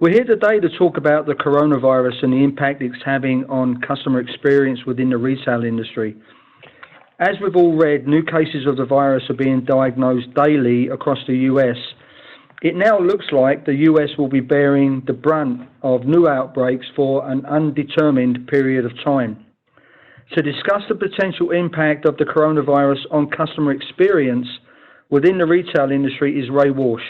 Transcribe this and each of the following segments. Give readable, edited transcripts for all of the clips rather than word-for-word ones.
We're here today to talk about the coronavirus and the impact it's having on customer experience within the retail industry. As we've all read, new cases of the virus are being diagnosed daily across the US. It now looks like the US will be bearing the brunt of new outbreaks for an undetermined period of time. To discuss the potential impact of the coronavirus on customer experience within the retail industry is Ray Walsh.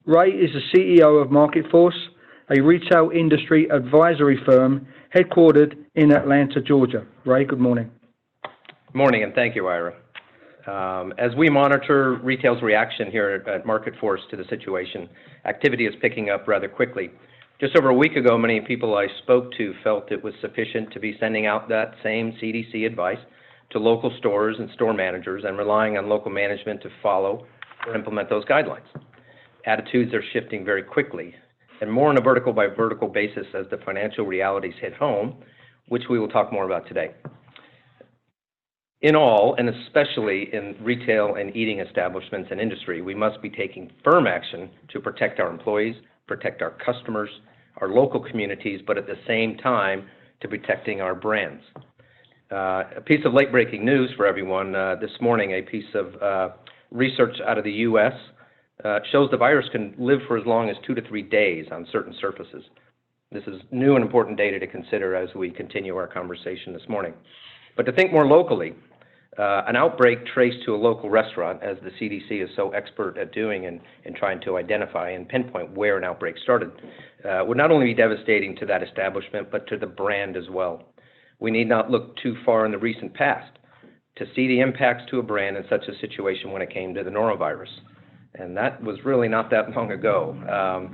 Ray is the CEO of MarketForce, a retail industry advisory firm headquartered in Atlanta, Georgia. Ray, good morning. Good morning, and thank you, Ira. As we monitor retail's reaction here at MarketForce to the situation, activity is picking up rather quickly. Just over a week ago, many people I spoke to felt it was sufficient to be sending out that same CDC advice to local stores and store managers and relying on local management to follow or implement those guidelines. Attitudes are shifting very quickly, and more on a vertical by vertical basis as the financial realities hit home, which we will talk more about today. In all, and especially in retail and eating establishments and industry, we must be taking firm action to protect our employees, protect our customers, our local communities, but at the same time to protecting our brands. A piece of late-breaking news for everyone this morning, a piece of research out of the U.S. Shows the virus can live for as long as 2 to 3 days on certain surfaces. This is new and important data to consider as we continue our conversation this morning. But to think more locally, an outbreak traced to a local restaurant, as the CDC is so expert at doing in trying to identify and pinpoint where an outbreak started, would not only be devastating to that establishment, but to the brand as well. We need not look too far in the recent past to see the impacts to a brand in such a situation when it came to the norovirus. And that was really not that long ago.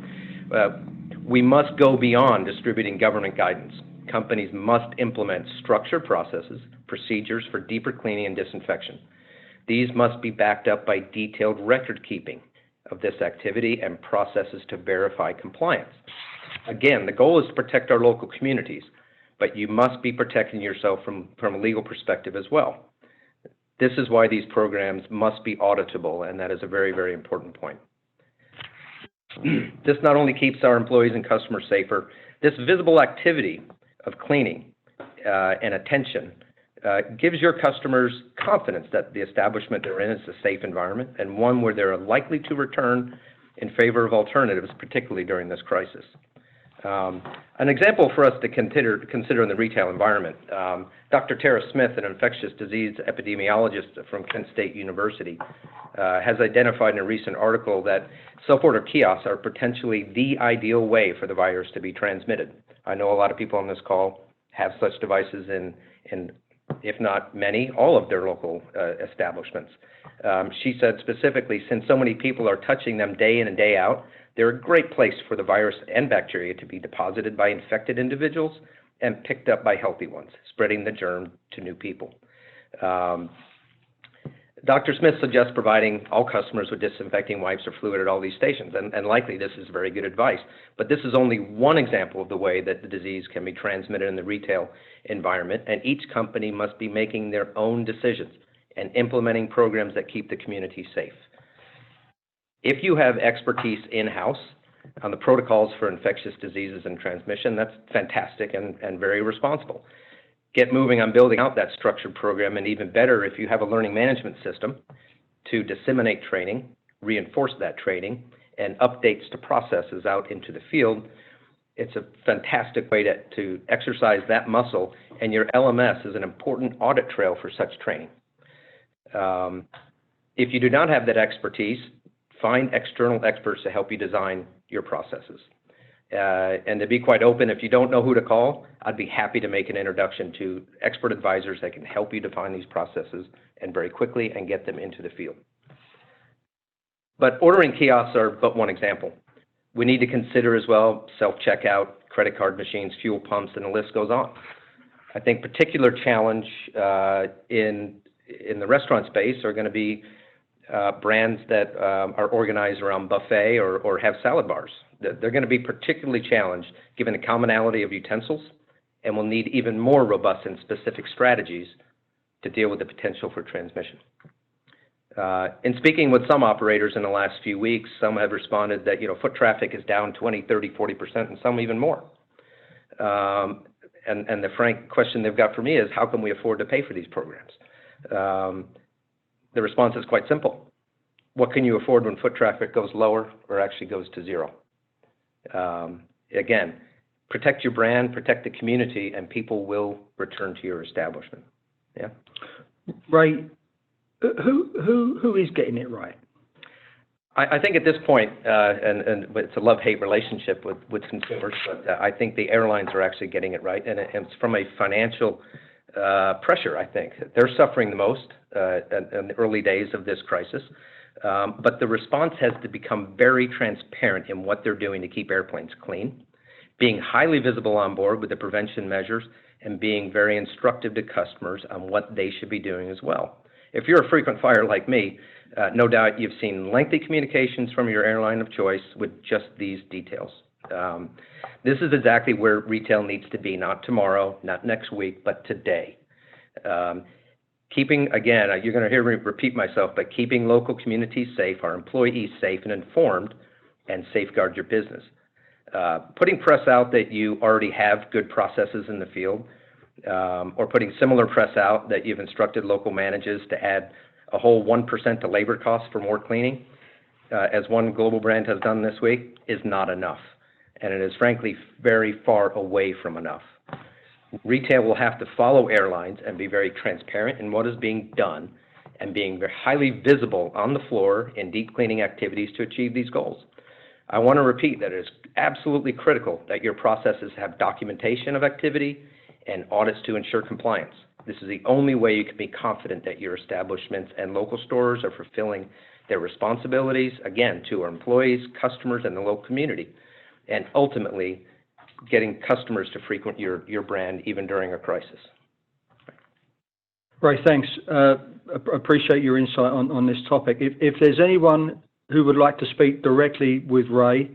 We must go beyond distributing government guidance. Companies must implement structured processes, procedures for deeper cleaning and disinfection. These must be backed up by detailed record keeping of this activity and processes to verify compliance. Again, the goal is to protect our local communities, but you must be protecting yourself from a legal perspective as well. This is why these programs must be auditable, and that is a very, very important point. This not only keeps our employees and customers safer, this visible activity of cleaning and attention gives your customers confidence that the establishment they're in is a safe environment and one where they're likely to return in favor of alternatives, particularly during this crisis. An example for us to consider in the retail environment, Dr. Tara Smith, an infectious disease epidemiologist from Kent State University, has identified in a recent article that self-order kiosks are potentially the ideal way for the virus to be transmitted. I know a lot of people on this call have such devices in if not many, all of their local establishments. She said specifically, since so many people are touching them day in and day out, they're a great place for the virus and bacteria to be deposited by infected individuals and picked up by healthy ones, spreading the germ to new people. Dr. Smith suggests providing all customers with disinfecting wipes or fluid at all these stations, and likely this is very good advice. But this is only one example of the way that the disease can be transmitted in the retail environment, and each company must be making their own decisions and implementing programs that keep the community safe. If you have expertise in-house on the protocols for infectious diseases and transmission, that's fantastic and very responsible. Get moving on building out that structured program, and even better if you have a learning management system to disseminate training, reinforce that training, and updates to processes out into the field. It's a fantastic way to exercise that muscle, and your LMS is an important audit trail for such training. If you do not have that expertise, find external experts to help you design your processes. And to be quite open, if you don't know who to call, I'd be happy to make an introduction to expert advisors that can help you define these processes and very quickly and get them into the field. But ordering kiosks are but one example. We need to consider as well self-checkout, credit card machines, fuel pumps, and the list goes on. I think particular challenge in the restaurant space are going to be brands that are organized around buffet or have salad bars. They're going to be particularly challenged given the commonality of utensils and will need even more robust and specific strategies to deal with the potential for transmission. In speaking with some operators in the last few weeks, some have responded that, foot traffic is down 20, 30, 40%, and some even more. And the frank question they've got for me is, how can we afford to pay for these programs? The response is quite simple. What can you afford when foot traffic goes lower or actually goes to zero? Again, protect your brand, protect the community, and people will return to your establishment. Yeah. Ray, who is getting it right? I think at this point, and it's a love-hate relationship with consumers, but I think the airlines are actually getting it right, and it's from a financial pressure, I think. They're suffering the most in the early days of this crisis, but the response has to become very transparent in what they're doing to keep airplanes clean, being highly visible on board with the prevention measures, and being very instructive to customers on what they should be doing as well. If you're a frequent flyer like me, no doubt you've seen lengthy communications from your airline of choice with just these details. This is exactly where retail needs to be, not tomorrow, not next week, but today. Keeping, again, you're going to hear me repeat myself, but keeping local communities safe, our employees safe and informed, and safeguard your business. Putting press out that you already have good processes in the field, or putting similar press out that you've instructed local managers to add a whole 1% to labor costs for more cleaning, as one global brand has done this week, is not enough. And it is frankly very far away from enough. Retail will have to follow airlines and be very transparent in what is being done and being very highly visible on the floor in deep cleaning activities to achieve these goals. I want to repeat that it is absolutely critical that your processes have documentation of activity and audits to ensure compliance. This is the only way you can be confident that your establishments and local stores are fulfilling their responsibilities, again, to our employees, customers, and the local community, and ultimately getting customers to frequent your brand even during a crisis. Ray, thanks. Appreciate your insight on this topic. If there's anyone who would like to speak directly with Ray,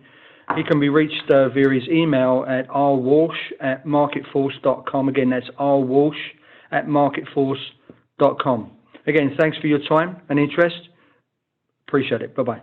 he can be reached via his email at rwalsh@marketforce.com. Again, that's rwalsh@marketforce.com. Again, thanks for your time and interest. Appreciate it. Bye-bye.